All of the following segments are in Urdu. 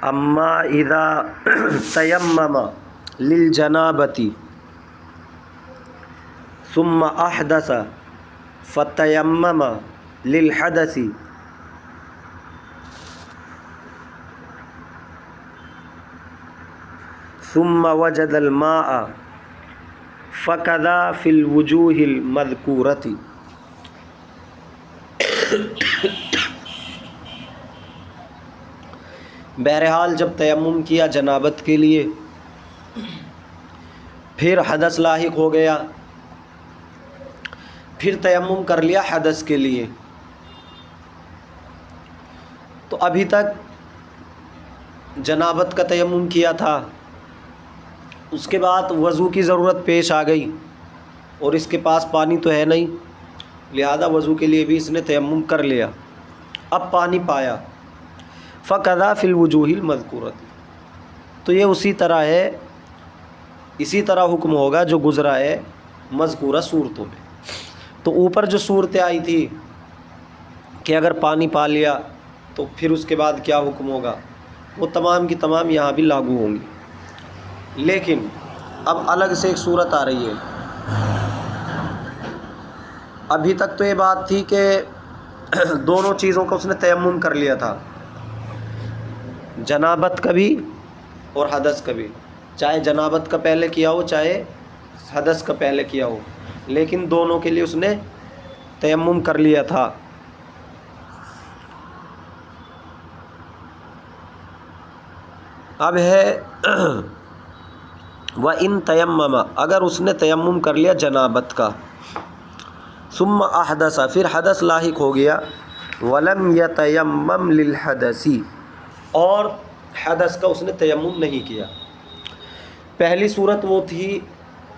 اما اذا تیمم للجنابۃ ثم احدث فتیمم للحدث ثم وجد الماء فکذا فی الوجوہ المذکورۃ۔ بہرحال جب تیمم کیا جنابت کے لیے، پھر حدث لاحق ہو گیا، پھر تیمم کر لیا حدث کے لیے، تو ابھی تک جنابت کا تیمم کیا تھا، اس کے بعد وضو کی ضرورت پیش آ گئی اور اس کے پاس پانی تو ہے نہیں، لہذا وضو کے لیے بھی اس نے تیمم کر لیا، اب پانی پایا، فَقَضَى فِي الْوُجُوهِ الْمَذْكُورَةِ، تو یہ اسی طرح ہے، اسی طرح حکم ہوگا جو گزرا ہے مذکورہ صورتوں میں۔ تو اوپر جو صورتیں آئی تھی کہ اگر پانی پا لیا تو پھر اس کے بعد کیا حکم ہوگا، وہ تمام کی تمام یہاں بھی لاگو ہوں گی، لیکن اب الگ سے ایک صورت آ رہی ہے۔ ابھی تک تو یہ بات تھی کہ دونوں چیزوں کا اس نے تیمم کر لیا تھا، جنابت کا بھی اور حدث کا بھی، چاہے جنابت کا پہلے کیا ہو چاہے حدث کا پہلے کیا ہو، لیکن دونوں کے لیے اس نے تیمم کر لیا تھا۔ اب ہے وَإِن تَيَمَّمَ، اگر اس نے تیمم کر لیا جنابت کا، ثم احدث، پھر حدث لاحق ہو گیا، وَلَمْ يَتَيَمَّمْ لِلْحَدَثِ، اور حدث کا اس نے تیمم نہیں کیا۔ پہلی صورت وہ تھی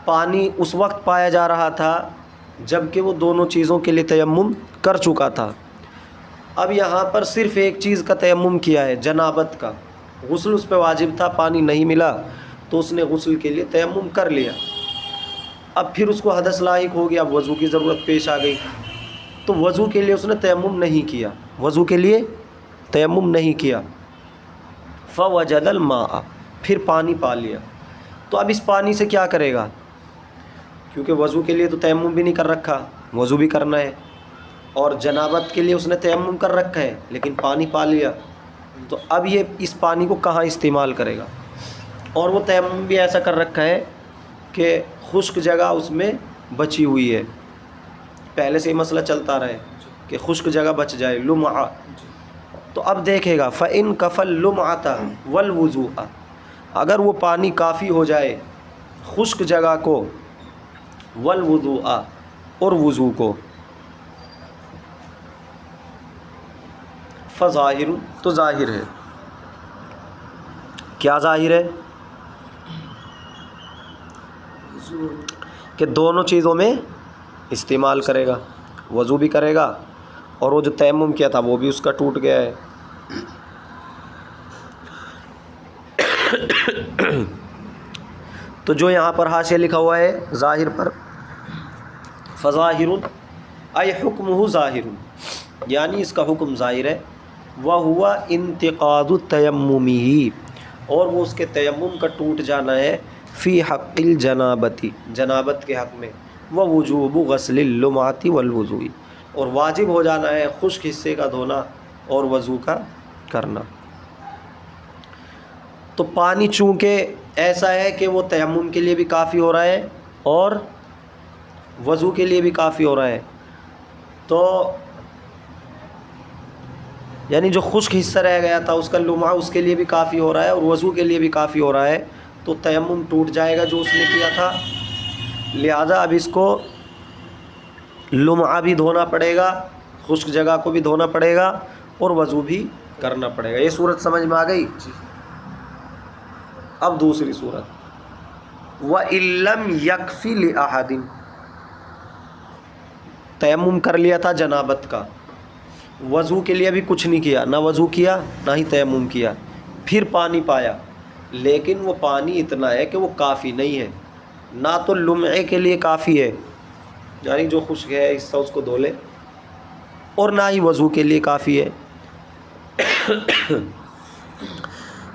پانی اس وقت پایا جا رہا تھا جب کہ وہ دونوں چیزوں کے لیے تیمم کر چکا تھا، اب یہاں پر صرف ایک چیز کا تیمم کیا ہے، جنابت کا، غسل اس پہ واجب تھا، پانی نہیں ملا تو اس نے غسل کے لیے تیمم کر لیا، اب پھر اس کو حدث لاحق ہو گیا، اب وضو کی ضرورت پیش آ گئی، تو وضو کے لیے اس نے تیمم نہیں کیا، وضو کے لیے تیمم نہیں کیا، فوجد الماء، پھر پانی پا لیا، تو اب اس پانی سے کیا کرے گا، کیونکہ وضو کے لیے تو تیمم بھی نہیں کر رکھا، وضو بھی کرنا ہے، اور جنابت کے لیے اس نے تیمم کر رکھا ہے لیکن پانی پا لیا، تو اب یہ اس پانی کو کہاں استعمال کرے گا، اور وہ تیمم بھی ایسا کر رکھا ہے کہ خشک جگہ اس میں بچی ہوئی ہے، پہلے سے ہی مسئلہ چلتا رہے کہ خشک جگہ بچ جائے، لمعہ، تو اب دیکھے گا فَإِن كَفَى اللُّمْعَةَ وَالْوُضُوءَ، اگر وہ پانی کافی ہو جائے خشک جگہ کو، وَالْوُضُوءَ، اور وضو کو، فَظَاہِرٌ، تو ظاہر ہے، کیا ظاہر ہے کہ دونوں چیزوں میں استعمال کرے گا، وضو بھی کرے گا اور وہ جو تیمم کیا تھا وہ بھی اس کا ٹوٹ گیا ہے۔ تو جو یہاں پر حاشیہ لکھا ہوا ہے ظاہر پر، فظاہر ای حکمہ ظاہر، یعنی اس کا حکم ظاہر ہے، وہوا انتقاض تیممہ، اور وہ اس کے تیمم کا ٹوٹ جانا ہے، فی حق الجنابۃ، جنابت کے حق میں، ووجوب غسل اللمعۃ والوضوء، اور واجب ہو جانا ہے خشک حصے کا دھونا اور وضو کا کرنا۔ تو پانی چونکہ ایسا ہے کہ وہ تیمم کے لیے بھی کافی ہو رہا ہے اور وضو کے لیے بھی کافی ہو رہا ہے، تو یعنی جو خشک حصہ رہ گیا تھا اس کا لمعہ اس کے لیے بھی کافی ہو رہا ہے اور وضو کے لیے بھی کافی ہو رہا ہے، تو تیمم ٹوٹ جائے گا جو اس نے کیا تھا، لہذا اب اس کو لمعہ بھی دھونا پڑے گا، خشک جگہ کو بھی دھونا پڑے گا اور وضو بھی کرنا پڑے گا۔ یہ صورت سمجھ میں آ گئی؟ اب دوسری صورت، وَإِن لَّمْ يَكْفِ لِأَحَدٍ، تیمم کر لیا تھا جنابت کا، وضو کے لیے بھی کچھ نہیں کیا، نہ وضو کیا نہ ہی تیمم کیا، پھر پانی پایا، لیکن وہ پانی اتنا ہے کہ وہ کافی نہیں ہے، نہ تو لمعے کے لیے کافی ہے، یعنی جو خشک ہے حصہ اس کو دھو لے، اور نہ ہی وضو کے لیے کافی ہے،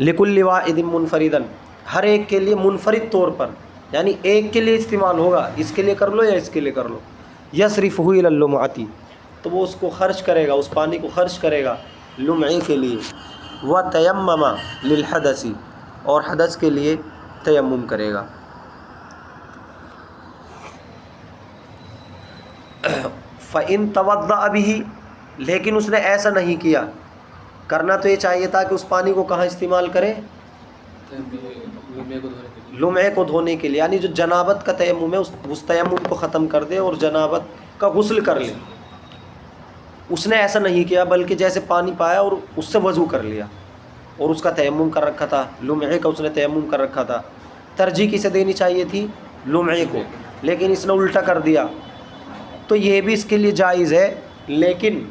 لکل واحد منفردن، ہر ایک کے لیے منفرد طور پر، یعنی ایک کے لیے استعمال ہوگا، اس کے لیے کر لو یا اس کے لیے کر لو. یصرفہ الی اللمعۃ، تو وہ اس کو خرچ کرے گا، اس پانی کو خرچ کرے گا لمعے کے لیے. وتیمم للحدث، اور حدث کے لیے تیمم کرے گا. فَإِن تَوَضَّأَ بِهِ، لیکن اس نے ایسا نہیں کیا. کرنا تو یہ چاہیے تھا کہ اس پانی کو کہاں استعمال کرے؟ لمعے کو دھونے کے لیے، یعنی جو جنابت کا تیمم ہے اس تیمم کو ختم کر دے اور جنابت کا غسل کر لے. اس نے ایسا نہیں کیا، بلکہ جیسے پانی پایا اور اس سے وضو کر لیا، اور اس کا تیمم کر رکھا تھا، لمعے کا اس نے تیمم کر رکھا تھا. ترجیح کسے دینی چاہیے تھی؟ لمعے کو، لیکن اس نے الٹا کر دیا. تو یہ بھی اس کے لیے جائز ہے، لیکن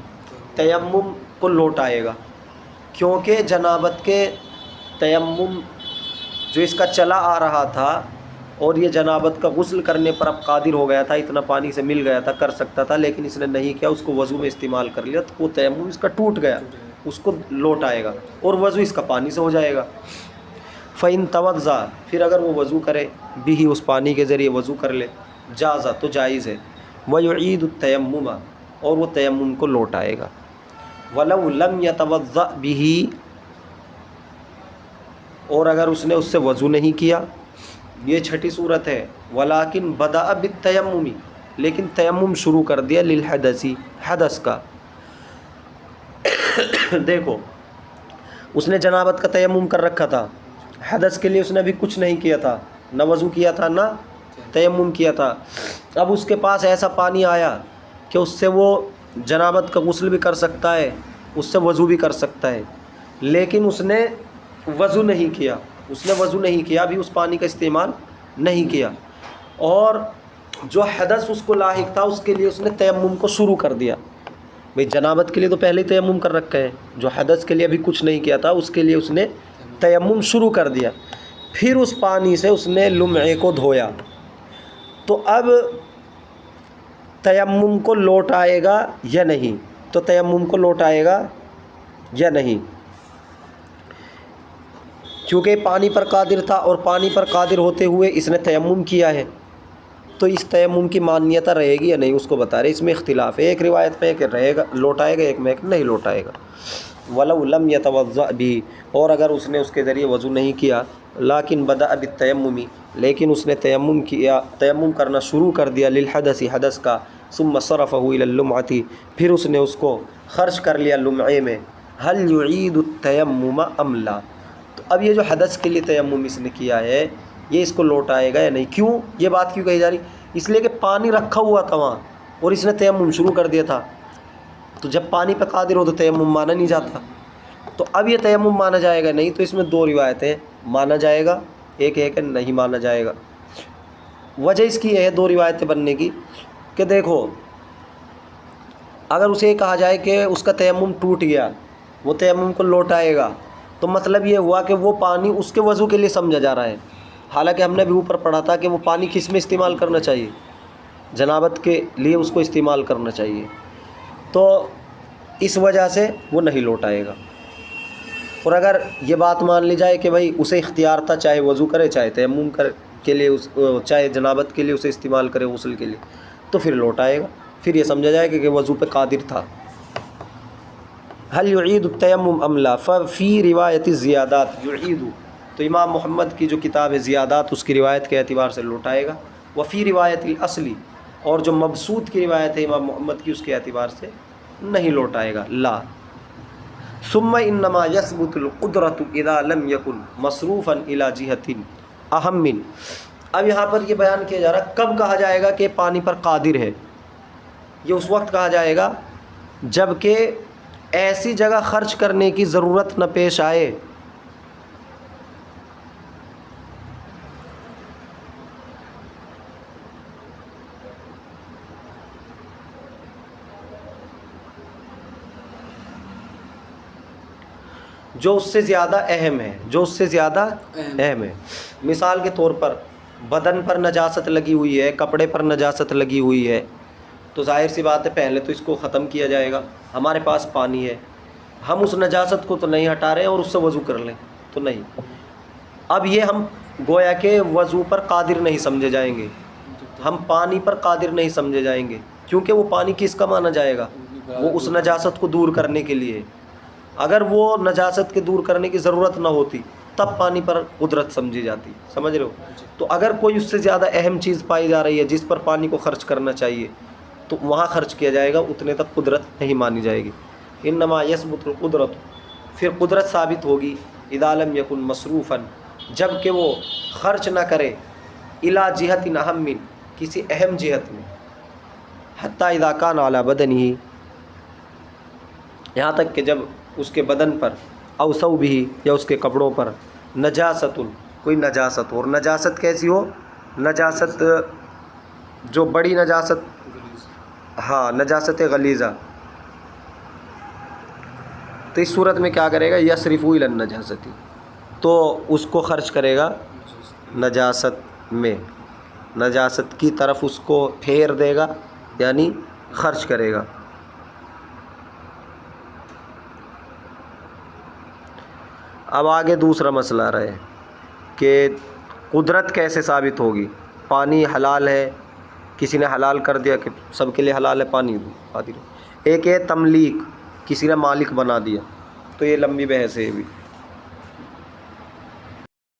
تیمم کو لوٹ آئے گا، کیونکہ جنابت کے تیمم جو اس کا چلا آ رہا تھا اور یہ جنابت کا غسل کرنے پر اب قادر ہو گیا تھا، اتنا پانی سے مل گیا تھا، کر سکتا تھا، لیکن اس نے نہیں کیا، اس کو وضو میں استعمال کر لیا، تو وہ تیمم اس کا ٹوٹ گیا، اس کو لوٹ آئے گا اور وضو اس کا پانی سے ہو جائے گا. فَإِن تَوَضَّأَ، پھر اگر وہ وضو کرے، بھی اس پانی کے ذریعے وضو کر لے، جازا، تو جائز ہے. وَيُعِيدُ التَّيَمُّمَ، اور وہ تیمم کو لوٹ آئے گا. وَلَوْ لَمْ يَتَوَضَّأْ بِهِ، اور اگر اس نے اس سے وضو نہیں کیا، یہ چھٹی صورت ہے. وَلَٰكِنْ بَدَأَ بِالتَّيَمُّمِ، لیکن تیمم شروع کر دیا للحدث، حدث کا. دیکھو، اس نے جنابت کا تیمم کر رکھا تھا، حدث کے لیے اس نے ابھی کچھ نہیں کیا تھا، نہ وضو کیا تھا نہ تیمم کیا تھا. اب اس کے پاس ایسا پانی آیا کہ اس سے وہ جنابت کا غسل بھی کر سکتا ہے، اس سے وضو بھی کر سکتا ہے، لیکن اس نے وضو نہیں کیا، ابھی اس پانی کا استعمال نہیں کیا. اور جو حدث اس کو لاحق تھا اس کے لیے اس نے تیمم کو شروع کر دیا. بھئی جنابت کے لیے تو پہلے ہی تیمم کر رکھا ہے، جو حدث کے لیے ابھی کچھ نہیں کیا تھا اس کے لیے اس نے تیمم شروع کر دیا. پھر اس پانی سے اس نے لمعے کو دھویا، تو اب تیمم کو لوٹ آئے گا یا نہیں؟ تو تیمم کو لوٹ آئے گا یا نہیں؟ چونکہ پانی پر قادر تھا اور پانی پر قادر ہوتے ہوئے اس نے تیمم کیا ہے، تو اس تیمم کی مانیتا رہے گی یا نہیں، اس کو بتا رہے. اس میں اختلاف ہے، ایک روایت میں ایک رہے گا لوٹ آئے گا، ایک میں ایک نہیں لوٹ آئے گا. وَلَوْ لَمْ يَتَوَضَّأْ بِهِ، اور اگر اس نے اس کے ذریعے وضو نہیں کیا، لیکن بَدَأَ بِالتَّيَمُّمِ، لیکن اس نے تیمم کیا، تیمم کرنا شروع کر دیا للحدث، حدث کا. ثم صرفه الى اللمعة، پھر اس نے اس کو خرچ کر لیا لمعے میں. هل يعيد التيمم ام لا، تو اب یہ جو حدث کے لیے تیمم اس نے کیا ہے یہ اس کو لوٹ آئے گا یا نہیں؟ کیوں یہ بات کیوں کہی جا رہی؟ اس لیے کہ پانی رکھا ہوا تھا وہاں اور اس نے تیمم شروع کر دیا تھا. تو جب پانی پہ قادر ہو تو تیمم مانا نہیں جاتا. تو اب یہ تیمم مانا جائے گا نہیں؟ تو اس میں دو روایتیں، مانا جائے گا، ایک ہے کہ نہیں مانا جائے گا. وجہ اس کی یہ ہے دو روایتیں بننے کی کہ دیکھو، اگر اسے کہا جائے کہ اس کا تیمم ٹوٹ گیا، وہ تیمم کو لوٹ آئے گا، تو مطلب یہ ہوا کہ وہ پانی اس کے وضو کے لیے سمجھا جا رہا ہے، حالانکہ ہم نے بھی اوپر پڑھا تھا کہ وہ پانی کس میں استعمال کرنا چاہیے؟ جنابت کے لیے اس کو استعمال کرنا چاہیے. تو اس وجہ سے وہ نہیں لوٹ آئے گا. اور اگر یہ بات مان لی جائے کہ بھائی اسے اختیار تھا، چاہے وضو کرے چاہے تیمم کے لیے چاہے جنابت کے لیے اسے استعمال کرے غسل کے لیے، تو پھر لوٹ آئے گا، پھر یہ سمجھا جائے کہ وضو پہ قادر تھا. هل يعيد التيمم ام لا، ففي روایت الزیادات يعيد، تو امام محمد کی جو کتاب ہے زیادات، اس کی روایت کے اعتبار سے لوٹ آئے گا. وفی روایت الاصلی، اور جو مبسوط کی روایت ہے امام محمد کی اس کے اعتبار سے نہیں لوٹ آئے گا، لا. ثم انما يثبت القدرة اذا لم يكن مصروفا الى جهة اهم. اب یہاں پر یہ بیان کیا جا رہا ہے کب کہا جائے گا کہ پانی پر قادر ہے. یہ اس وقت کہا جائے گا جب کہ ایسی جگہ خرچ کرنے کی ضرورت نہ پیش آئے جو اس سے زیادہ اہم ہے، مثال کے طور پر بدن پر نجاست لگی ہوئی ہے، کپڑے پر نجاست لگی ہوئی ہے، تو ظاہر سی بات ہے پہلے تو اس کو ختم کیا جائے گا. ہمارے پاس پانی ہے، ہم اس نجاست کو تو نہیں ہٹا رہے ہیں اور اس سے وضو کر لیں، تو نہیں. اب یہ ہم گویا کہ وضو پر قادر نہیں سمجھے جائیں گے, ہم پانی پر قادر نہیں سمجھے جائیں گے, کیونکہ وہ پانی کس کا مانا جائے گا؟ وہ اس نجاست کو دور کرنے کے لیے. اگر وہ نجاست کے دور کرنے کی ضرورت نہ ہوتی تب پانی پر قدرت سمجھی جاتی. سمجھ رہے ہو؟ تو اگر کوئی اس سے زیادہ اہم چیز پائی جا رہی ہے جس پر پانی کو خرچ کرنا چاہیے تو وہاں خرچ کیا جائے گا, اتنے تک قدرت نہیں مانی جائے گی. انما یثبت القدرت, پھر قدرت ثابت ہوگی اذا لم یکن مصروفا, جب کہ وہ خرچ نہ کرے الی جہت اہم, کسی اہم جہت میں, حتی اذا کان علی بدنہ, یہاں تک کہ جب اس کے بدن پر, او ثوبہ, یا اس کے کپڑوں پر, نجاست, کوئی نجاست ہو. اور نجاست کیسی ہو؟ نجاست جو بڑی نجاست, ہاں نجاست غلیظہ. تو اس صورت میں کیا کرے گا؟ یصرف الی النجاست, تو اس کو خرچ کرے گا نجاست میں, نجاست کی طرف اس کو پھیر دے گا, یعنی خرچ کرے گا. اب آگے دوسرا مسئلہ آ رہا ہے کہ قدرت کیسے ثابت ہوگی؟ پانی حلال ہے, کسی نے حلال کر دیا کہ سب کے لیے حلال ہے پانی. ایک ہے تملیک, کسی نے مالک بنا دیا, تو یہ لمبی بحث ہے بھی.